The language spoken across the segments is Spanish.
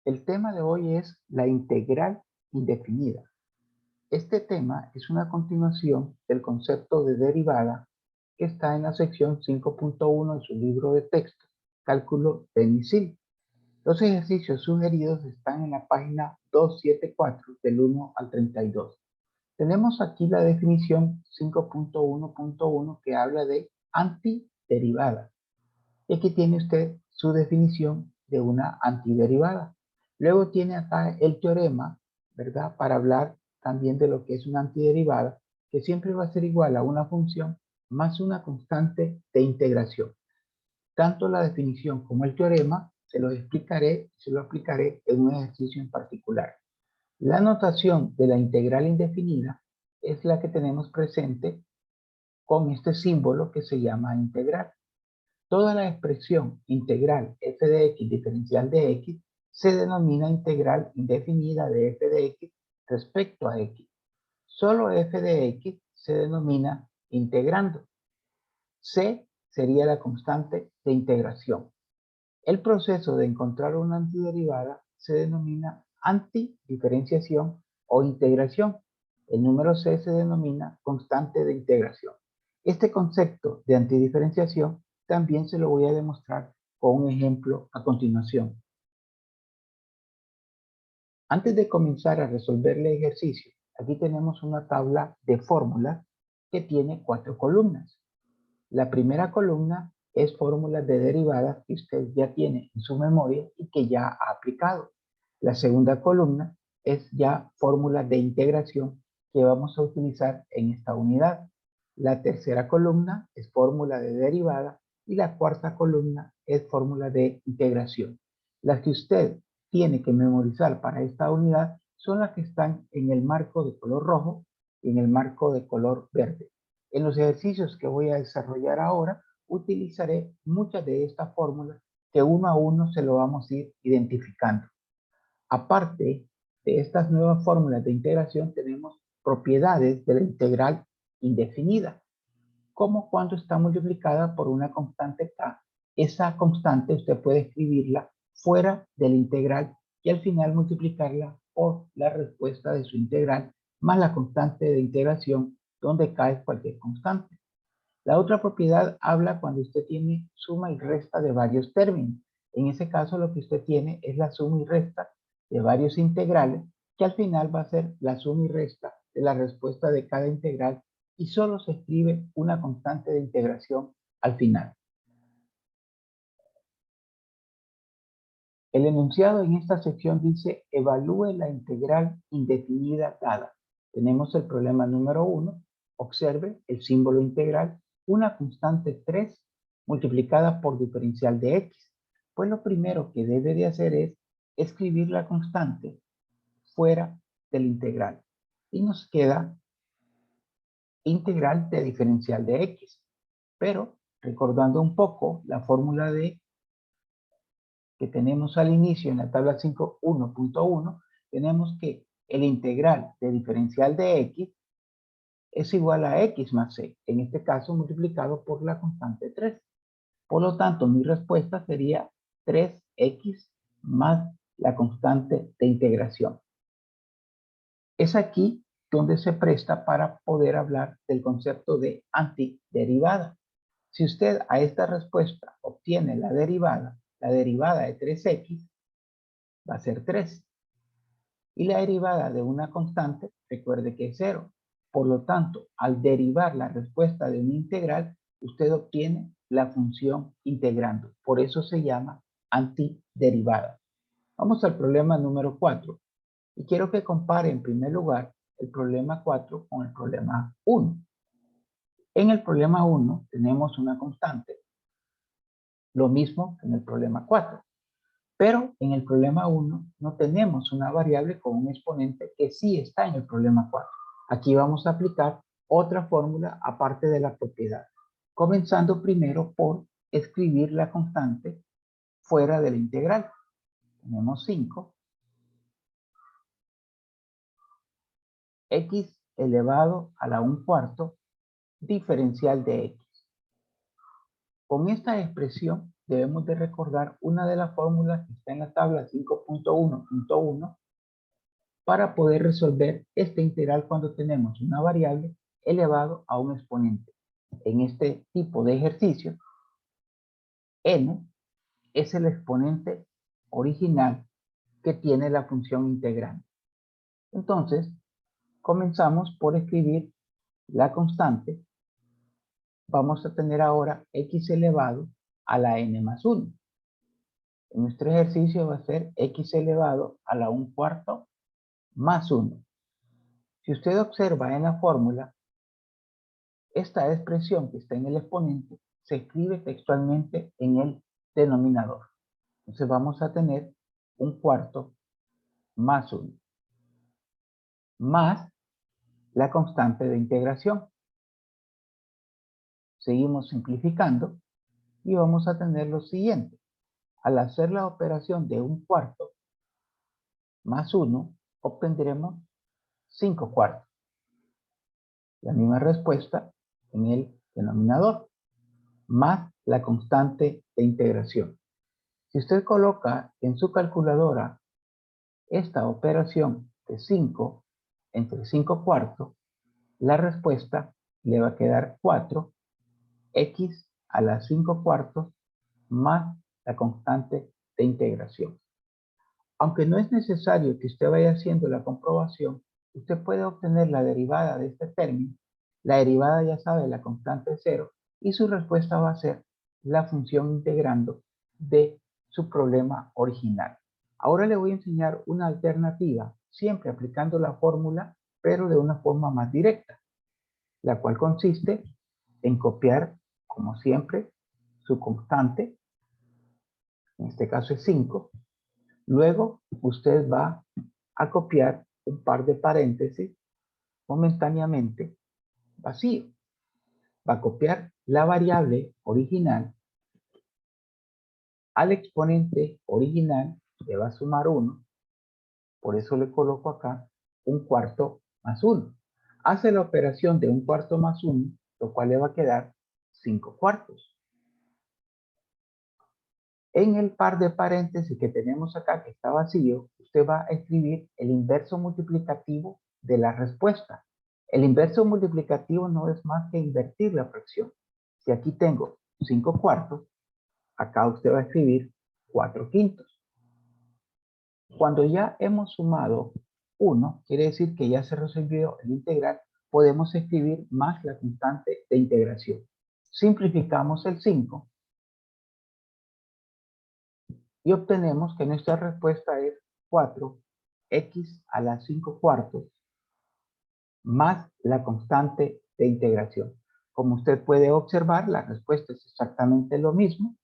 El tema de hoy es la integral indefinida. Este tema es una continuación del concepto de derivada que está en la sección 5.1 de su libro de texto, Cálculo de Misil. Los ejercicios sugeridos están en la página 274 del 1 al 32. Tenemos aquí la definición 5.1.1 que habla de antiderivada. Y aquí tiene usted su definición de una antiderivada. Luego tiene acá el teorema, ¿verdad? Para hablar también de lo que es una antiderivada, que siempre va a ser igual a una función más una constante de integración. Tanto la definición como el teorema se lo aplicaré en un ejercicio en particular. La notación de la integral indefinida es la que tenemos presente con este símbolo que se llama integral. Toda la expresión integral f de x diferencial de x se denomina integral indefinida de f de x respecto a x. Solo f de x se denomina integrando. C sería la constante de integración. El proceso de encontrar una antiderivada se denomina antidiferenciación o integración. El número C se denomina constante de integración. Este concepto de antidiferenciación también se lo voy a demostrar con un ejemplo a continuación. Antes de comenzar a resolver el ejercicio, aquí tenemos una tabla de fórmulas que tiene 4 columnas. La primera columna es fórmulas de derivadas que usted ya tiene en su memoria y que ya ha aplicado. La segunda columna es ya fórmulas de integración que vamos a utilizar en esta unidad. La tercera columna es fórmula de derivada y la cuarta columna es fórmula de integración. Las que usted tiene que memorizar para esta unidad son las que están en el marco de color rojo y en el marco de color verde. En los ejercicios que voy a desarrollar ahora, utilizaré muchas de estas fórmulas que uno a uno se lo vamos a ir identificando. Aparte de estas nuevas fórmulas de integración, tenemos propiedades de la integral indefinida, como cuando está multiplicada por una constante k. Esa constante usted puede escribirla fuera de la integral y al final multiplicarla por la respuesta de su integral más la constante de integración donde k es cualquier constante. La otra propiedad habla cuando usted tiene suma y resta de varios términos. En ese caso lo que usted tiene es la suma y resta de varios integrales que al final va a ser la suma y resta de la respuesta de cada integral y solo se escribe una constante de integración al final. El enunciado en esta sección dice evalúe la integral indefinida dada. Tenemos el problema número 1. Observe el símbolo integral, una constante 3 multiplicada por diferencial de x. Pues lo primero que debe de hacer es escribir la constante fuera del integral. Y nos queda integral de diferencial de x. Pero recordando un poco la fórmula de que tenemos al inicio en la tabla 5.1.1, tenemos que el integral de diferencial de x es igual a x más c, en este caso multiplicado por la constante 3. Por lo tanto, mi respuesta sería 3x más la constante de integración. Es aquí donde se presta para poder hablar del concepto de antiderivada. Si usted a esta respuesta obtiene la derivada de 3x, va a ser 3. Y la derivada de una constante, recuerde que es 0. Por lo tanto, al derivar la respuesta de una integral, usted obtiene la función integrando. Por eso se llama antiderivada. Vamos al problema número 4. Y quiero que compare en primer lugar el problema 4 con el problema 1. En el problema 1 tenemos una constante, lo mismo que en el problema 4. Pero en el problema 1 no tenemos una variable con un exponente que sí está en el problema 4. Aquí vamos a aplicar otra fórmula aparte de la propiedad. Comenzando primero por escribir la constante fuera de la integral. Tenemos 5. X elevado a la 1/4 diferencial de x. Con esta expresión debemos de recordar una de las fórmulas que está en la tabla 5.1.1 para poder resolver este integral cuando tenemos una variable elevado a un exponente. En este tipo de ejercicio, n es el exponente original que tiene la función integrante. Entonces, comenzamos por escribir la constante. Vamos a tener ahora x elevado a la n más 1. En nuestro ejercicio va a ser x elevado a la 1/4 más 1. Si usted observa en la fórmula, esta expresión que está en el exponente se escribe textualmente en el denominador. Entonces vamos a tener 1/4 más 1, más la constante de integración. Seguimos simplificando y vamos a tener lo siguiente. Al hacer la operación de 1/4 más 1, obtendremos 5/4. La misma respuesta en el denominador, más la constante de integración. Si usted coloca en su calculadora esta operación de 5 entre 5/4, la respuesta le va a quedar 4x a la 5/4 más la constante de integración. Aunque no es necesario que usted vaya haciendo la comprobación, usted puede obtener la derivada de este término. La derivada ya sabe, la constante es 0, y su respuesta va a ser la función integrando de su problema original. Ahora le voy a enseñar una alternativa, siempre aplicando la fórmula, pero de una forma más directa, la cual consiste en copiar, como siempre, su constante, en este caso es 5. Luego, usted va a copiar un par de paréntesis momentáneamente vacío. Va a copiar la variable original al exponente original, le va a sumar 1, por eso le coloco acá 1/4 más 1. Hace la operación de 1/4 más 1, lo cual le va a quedar 5/4. En el par de paréntesis que tenemos acá, que está vacío, usted va a escribir el inverso multiplicativo de la respuesta. El inverso multiplicativo no es más que invertir la fracción. Si aquí tengo 5/4, acá usted va a escribir 4/5. Cuando ya hemos sumado 1, quiere decir que ya se resolvió el integral, podemos escribir más la constante de integración. Simplificamos el 5 y obtenemos que nuestra respuesta es 4x a la 5/4 más la constante de integración. Como usted puede observar, la respuesta es exactamente lo mismo.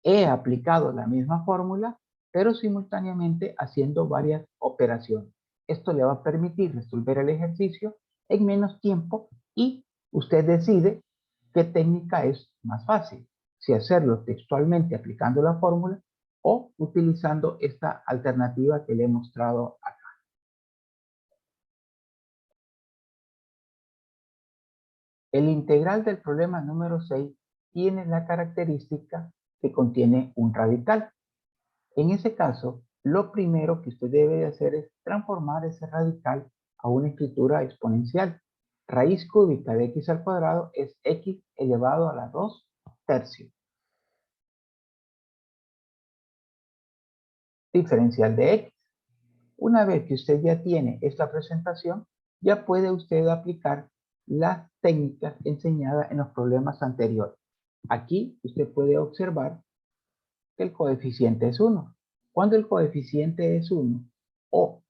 He aplicado la misma fórmula, pero simultáneamente haciendo varias operaciones. Esto le va a permitir resolver el ejercicio en menos tiempo y usted decide qué técnica es más fácil, si hacerlo textualmente aplicando la fórmula o utilizando esta alternativa que le he mostrado acá. El integral del problema número 6 tiene la característica que contiene un radical. En ese caso, lo primero que usted debe de hacer es transformar ese radical a una escritura exponencial. Raíz cúbica de x al cuadrado es x elevado a la 2 tercios. Diferencial de x. Una vez que usted ya tiene esta presentación, ya puede usted aplicar las técnicas enseñadas en los problemas anteriores. Aquí usted puede observar que el coeficiente es 1. Cuando el coeficiente es 1 o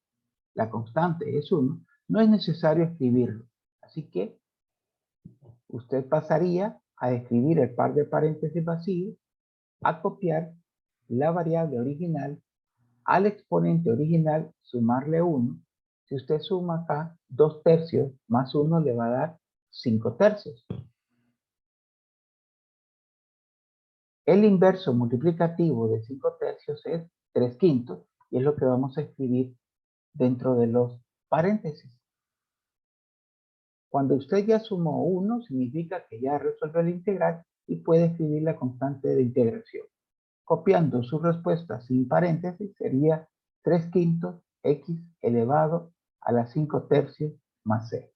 la constante es 1, no es necesario escribirlo. Así que usted pasaría a escribir el par de paréntesis vacíos, a copiar la variable original, al exponente original sumarle 1. Si usted suma acá 2 tercios más 1 le va a dar 5 tercios. El inverso multiplicativo de 5 tercios es 3/5 y es lo que vamos a escribir dentro de los paréntesis. Cuando usted ya sumó 1, significa que ya resolvió el integral y puede escribir la constante de integración. copiando su respuesta sin paréntesis, sería 3/5 x elevado a la 5/3 más c.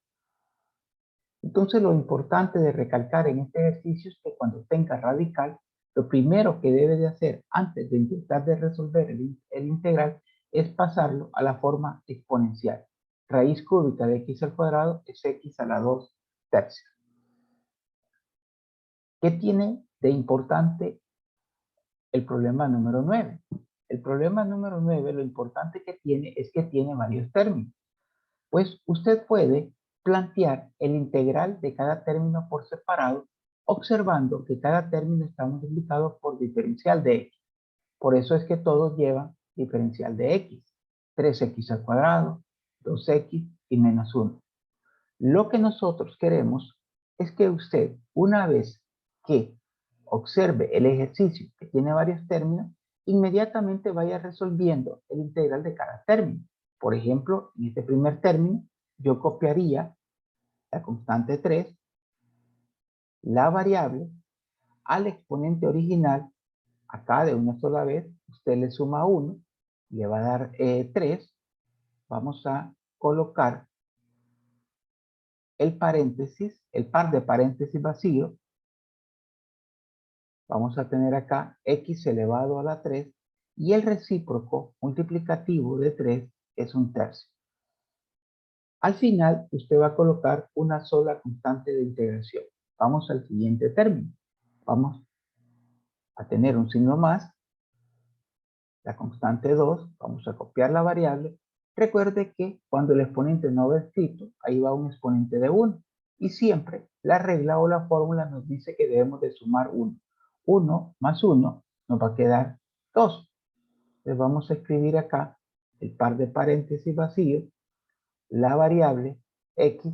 Entonces, lo importante de recalcar en este ejercicio es que cuando tenga radical, lo primero que debe de hacer antes de intentar de resolver el integral es pasarlo a la forma exponencial. Raíz cúbica de x al cuadrado es x a la 2/3. ¿Qué tiene de importante el problema número 9? El problema número 9, lo importante que tiene es que tiene varios términos. Pues usted puede plantear el integral de cada término por separado, observando que cada término está multiplicado por diferencial de x. Por eso es que todos llevan diferencial de x. 3x al cuadrado, 2x y menos 1. Lo que nosotros queremos es que usted, una vez que observe el ejercicio que tiene varios términos, inmediatamente vaya resolviendo el integral de cada término. Por ejemplo, en este primer término, yo copiaría la constante 3, la variable, al exponente original. Acá de una sola vez, usted le suma 1, le va a dar 3. Vamos a colocar el paréntesis, el par de paréntesis vacío. Vamos a tener acá x elevado a la 3 y el recíproco multiplicativo de 3 es 1/3. Al final, usted va a colocar una sola constante de integración. Vamos al siguiente término. Vamos a tener un signo más, la constante 2, vamos a copiar la variable. Recuerde que cuando el exponente no va escrito, ahí va un exponente de 1. Y siempre la regla o la fórmula nos dice que debemos de sumar 1. 1 más 1 nos va a quedar 2. Entonces vamos a escribir acá el par de paréntesis vacío, la variable x,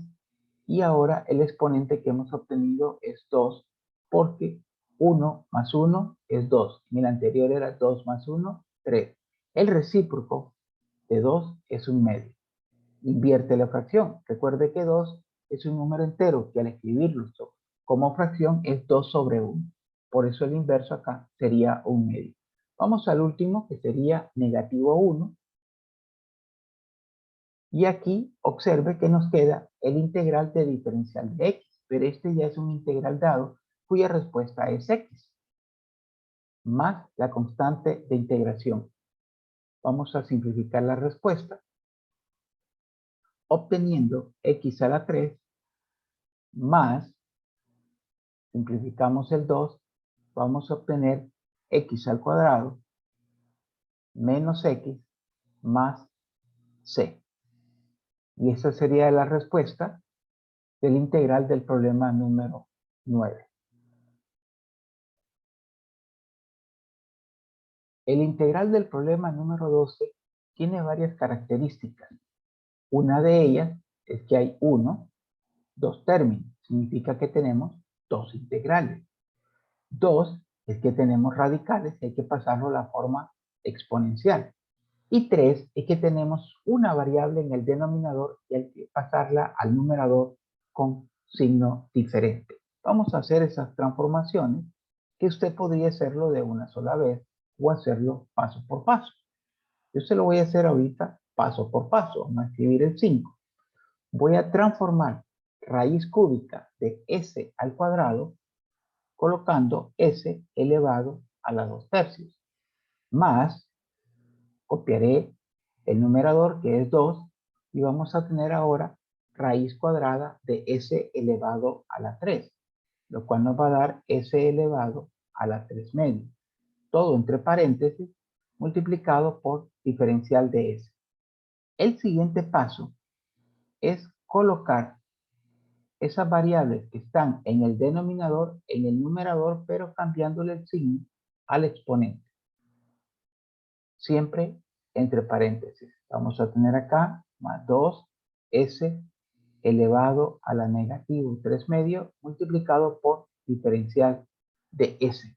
y ahora el exponente que hemos obtenido es 2, porque 1 más 1 es 2. En el anterior era 2 más 1, 3. El recíproco de 2 es 1/2. Invierte la fracción. Recuerde que 2 es un número entero que al escribirlo como fracción es 2 sobre 1. Por eso el inverso acá sería 1/2. Vamos al último, que sería negativo 1. Y aquí observe que nos queda el integral de diferencial de x, pero este ya es un integral dado cuya respuesta es x, más la constante de integración. Vamos a simplificar la respuesta, obteniendo x a la 3 más, simplificamos el 2, vamos a obtener x al cuadrado menos x más c. Y esa sería la respuesta del integral del problema número 9. El integral del problema número 12 tiene varias características. Una de ellas es que hay dos términos. Significa que tenemos dos integrales. 2 es que tenemos radicales y hay que pasarlo a la forma exponencial. Y 3 es que tenemos una variable en el denominador y hay que pasarla al numerador con signo diferente. Vamos a hacer esas transformaciones que usted podría hacerlo de una sola vez o hacerlo paso por paso. Yo se lo voy a hacer ahorita paso por paso. Vamos a escribir el 5. Voy a transformar raíz cúbica de s al cuadrado colocando s elevado a la 2/3 más, copiaré el numerador que es 2 y vamos a tener ahora raíz cuadrada de s elevado a la 3, lo cual nos va a dar s elevado a la 3/2. Todo entre paréntesis multiplicado por diferencial de s. El siguiente paso es colocar esas variables que están en el denominador en el numerador, pero cambiándole el signo al exponente. Siempre entre paréntesis. Vamos a tener acá más 2s elevado a la negativo 3/2 multiplicado por diferencial de s.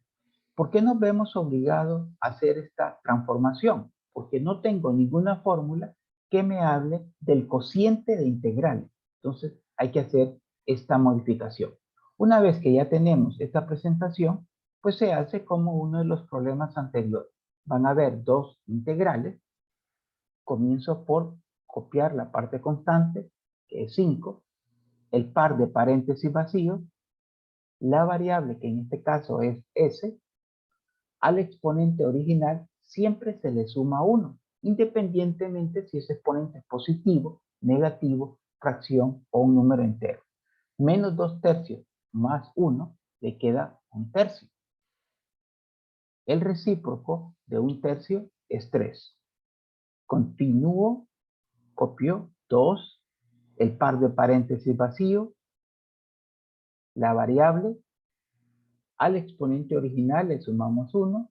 ¿Por qué nos vemos obligados a hacer esta transformación? Porque no tengo ninguna fórmula que me hable del cociente de integrales. Entonces hay que hacer esta modificación. Una vez que ya tenemos esta presentación, pues se hace como uno de los problemas anteriores. Van a haber dos integrales. Comienzo por copiar la parte constante, que es 5, el par de paréntesis vacíos, la variable, que en este caso es s, al exponente original siempre se le suma 1, independientemente si ese exponente es positivo, negativo, fracción o un número entero. Menos 2/3 más 1 le queda 1/3. El recíproco de 1/3 es 3. Continúo, copio 2, el par de paréntesis vacío, la variable, al exponente original le sumamos 1,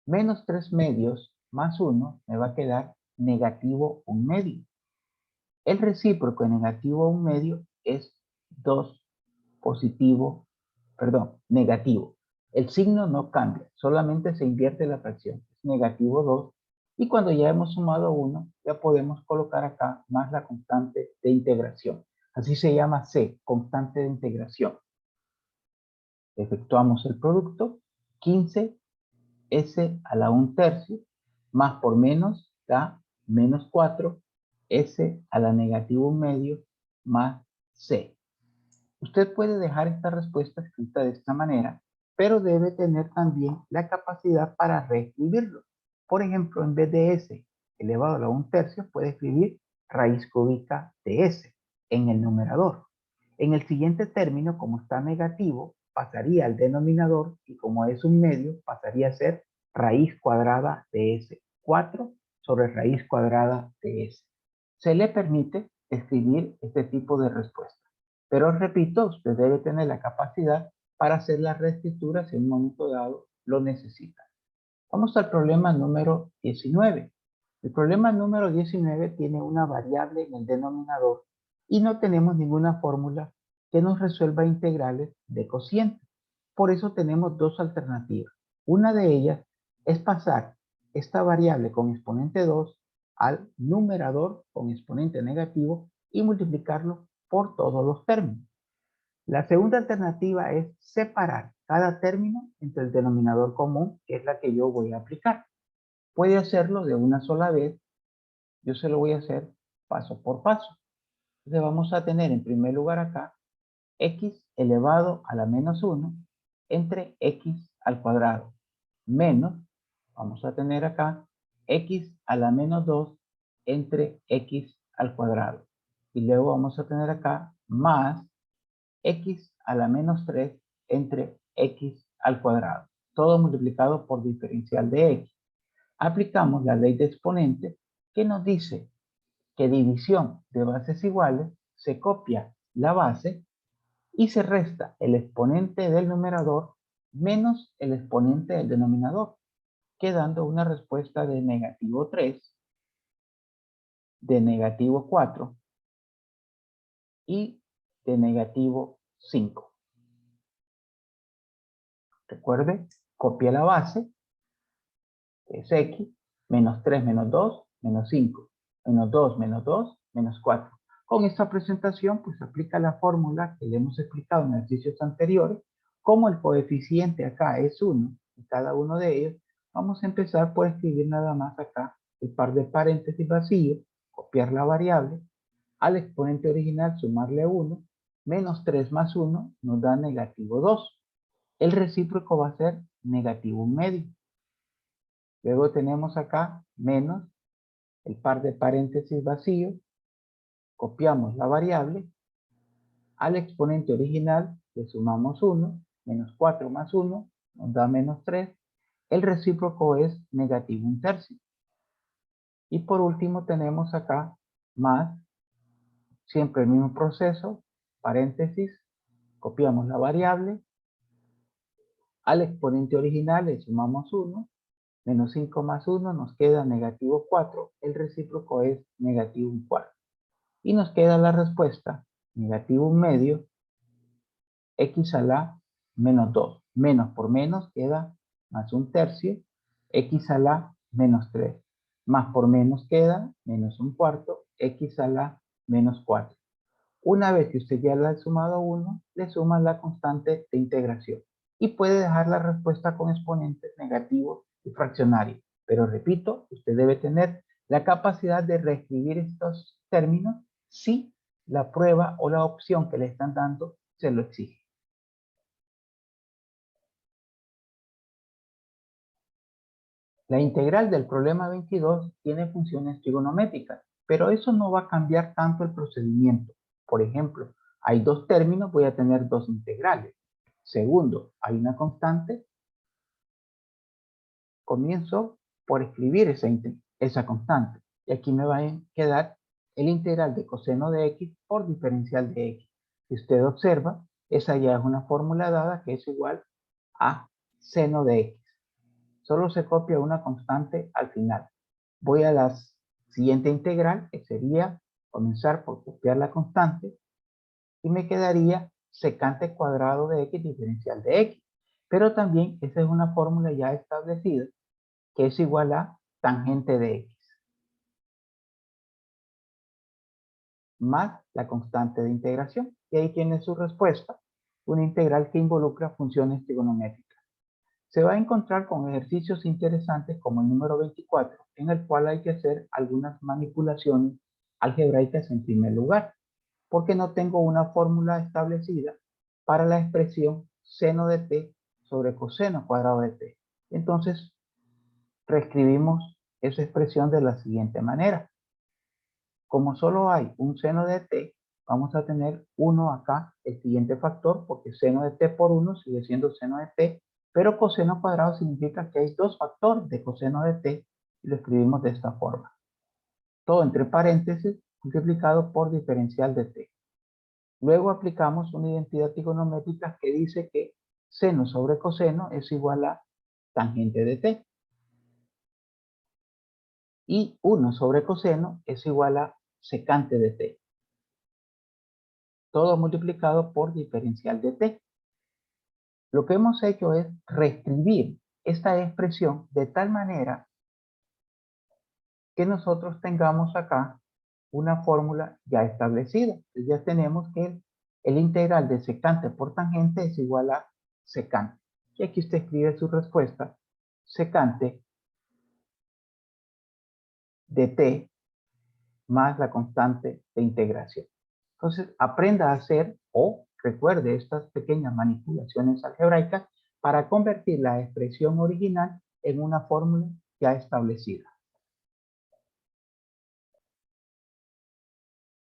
menos 3 medios más 1 me va a quedar negativo 1 medio. El recíproco de negativo 1 medio es 2 positivo, negativo. El signo no cambia, solamente se invierte la fracción. Es negativo 2. Y cuando ya hemos sumado 1, ya podemos colocar acá más la constante de integración. Así se llama C, constante de integración. Efectuamos el producto, 15 s a la 1/3 más por menos da menos 4 s a la negativo 1 medio más c. Usted puede dejar esta respuesta escrita de esta manera, pero debe tener también la capacidad para reescribirlo. Por ejemplo, en vez de s elevado a la 1/3, puede escribir raíz cúbica de s en el numerador. En el siguiente término, como está negativo, pasaría al denominador y como es un medio, pasaría a ser raíz cuadrada de s. 4 sobre raíz cuadrada de s. Se le permite escribir este tipo de respuesta. Pero repito, usted debe tener la capacidad para hacer la reescritura si en un momento dado lo necesita. Vamos al problema número 19. El problema número 19 tiene una variable en el denominador y no tenemos ninguna fórmula que nos resuelva integrales de cociente. Por eso tenemos dos alternativas. Una de ellas es pasar esta variable con exponente 2 al numerador con exponente negativo y multiplicarlo por todos los términos. La segunda alternativa es separar cada término entre el denominador común, que es la que yo voy a aplicar. Puede hacerlo de una sola vez. Yo se lo voy a hacer paso por paso. Entonces vamos a tener en primer lugar acá x elevado a la menos 1 entre x al cuadrado menos, vamos a tener acá x a la menos 2 entre x al cuadrado. Y luego vamos a tener acá más x a la menos 3 entre x al cuadrado. Todo multiplicado por diferencial de x. Aplicamos la ley de exponentes que nos dice que división de bases iguales se copia la base y se resta el exponente del numerador menos el exponente del denominador, quedando una respuesta de negativo 3, de negativo 4 y de negativo 5. Recuerde, copia la base, que es x, menos 3 menos 2, menos 5, menos 2 menos 2, menos 4. Con esta presentación, pues aplica la fórmula que le hemos explicado en ejercicios anteriores. Como el coeficiente acá es 1, y cada uno de ellos, vamos a empezar por escribir nada más acá el par de paréntesis vacío, copiar la variable, al exponente original sumarle 1, menos 3 más 1 nos da negativo 2. El recíproco va a ser negativo 1 medio. Luego tenemos acá menos el par de paréntesis vacío, copiamos la variable, al exponente original le sumamos 1, menos 4 más 1 nos da menos 3, el recíproco es negativo 1/3. Y por último tenemos acá más, siempre el mismo proceso, paréntesis, copiamos la variable, al exponente original le sumamos 1, menos 5 más 1 nos queda negativo 4, el recíproco es negativo 1/4. Y nos queda la respuesta, negativo 1 medio, x a la menos 2. Menos por menos queda más 1/3, x a la menos 3. Más por menos queda menos 1/4, x a la menos 4. Una vez que usted ya le ha sumado 1, le suma la constante de integración. y puede dejar la respuesta con exponentes negativos y fraccionarios. Pero repito, usted debe tener la capacidad de reescribir estos términos si la prueba o la opción que le están dando se lo exige. La integral del problema 22 tiene funciones trigonométricas, pero eso no va a cambiar tanto el procedimiento. Por ejemplo, hay dos términos, voy a tener dos integrales. Segundo, hay una constante. Comienzo por escribir esa constante. Y aquí me va a quedar el integral de coseno de x por diferencial de x. Si usted observa, esa ya es una fórmula dada que es igual a seno de x. Solo se copia una constante al final. Voy a la siguiente integral, que sería comenzar por copiar la constante, y me quedaría secante cuadrado de x diferencial de x. Pero también esa es una fórmula ya establecida, que es igual a tangente de x, más la constante de integración. Y ahí tiene su respuesta, una integral que involucra funciones trigonométricas. Se va a encontrar con ejercicios interesantes como el número 24, en el cual hay que hacer algunas manipulaciones algebraicas en primer lugar, porque no tengo una fórmula establecida para la expresión seno de t sobre coseno cuadrado de t. Entonces, reescribimos esa expresión de la siguiente manera. Como solo hay un seno de t, vamos a tener 1 acá, el siguiente factor, porque seno de t por 1 sigue siendo seno de t, pero coseno cuadrado significa que hay dos factores de coseno de t, y lo escribimos de esta forma. Todo entre paréntesis multiplicado por diferencial de t. Luego aplicamos una identidad trigonométrica que dice que seno sobre coseno es igual a tangente de t. Y 1 sobre coseno es igual a secante de t. Todo multiplicado por diferencial de t. Lo que hemos hecho es reescribir esta expresión de tal manera que nosotros tengamos acá una fórmula ya establecida. Entonces ya tenemos que el integral de secante por tangente es igual a secante. Y aquí usted escribe su respuesta, secante de t más la constante de integración. Entonces, aprenda a hacer o recuerde estas pequeñas manipulaciones algebraicas para convertir la expresión original en una fórmula ya establecida.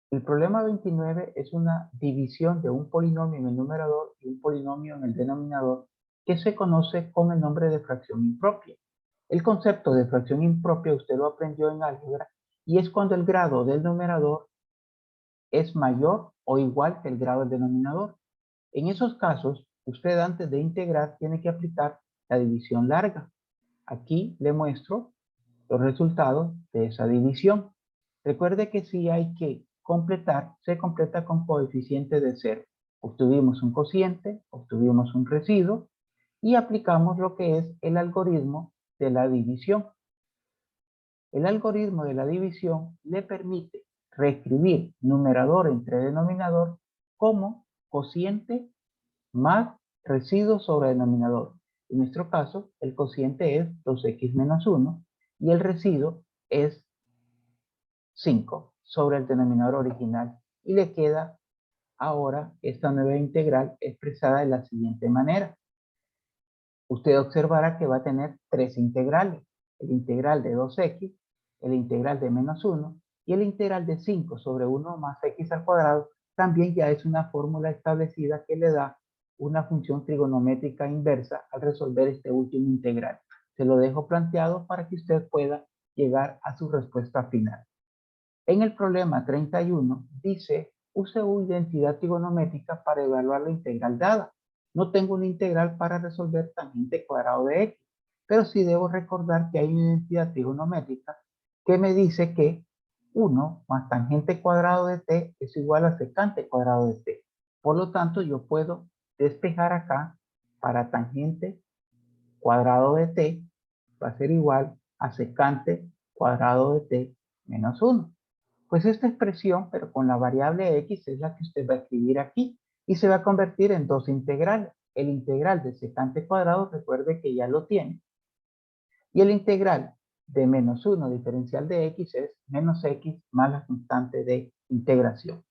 El problema 29 es una división de un polinomio en el numerador y un polinomio en el denominador que se conoce con el nombre de fracción impropia. El concepto de fracción impropia usted lo aprendió en álgebra y es cuando el grado del numerador es mayor o igual que el grado del denominador. En esos casos, usted antes de integrar tiene que aplicar la división larga. Aquí le muestro los resultados de esa división. Recuerde que si hay que completar, se completa con coeficiente de 0. Obtuvimos un cociente, obtuvimos un residuo y aplicamos lo que es el algoritmo de la división. El algoritmo de la división le permite reescribir numerador entre denominador como cociente más residuo sobre denominador. En nuestro caso, el cociente es 2x menos 1 y el residuo es 5 sobre el denominador original. Y le queda ahora esta nueva integral expresada de la siguiente manera. Usted observará que va a tener tres integrales. El integral de 2x, el integral de menos 1 y el integral de 5 sobre 1 más x al cuadrado. También ya es una fórmula establecida que le da una función trigonométrica inversa al resolver este último integral. Se lo dejo planteado para que usted pueda llegar a su respuesta final. En el problema 31 dice, use una identidad trigonométrica para evaluar la integral dada. No tengo una integral para resolver tangente cuadrado de x, pero sí debo recordar que hay una identidad trigonométrica que me dice que 1 más tangente cuadrado de t es igual a secante cuadrado de t. Por lo tanto, yo puedo despejar acá para tangente cuadrado de t va a ser igual a secante cuadrado de t menos 1. Pues esta expresión, pero con la variable x, es la que usted va a escribir aquí y se va a convertir en dos integrales. El integral de secante cuadrado, recuerde que ya lo tiene. Y el integral de menos 1 diferencial de x es menos x más la constante de integración.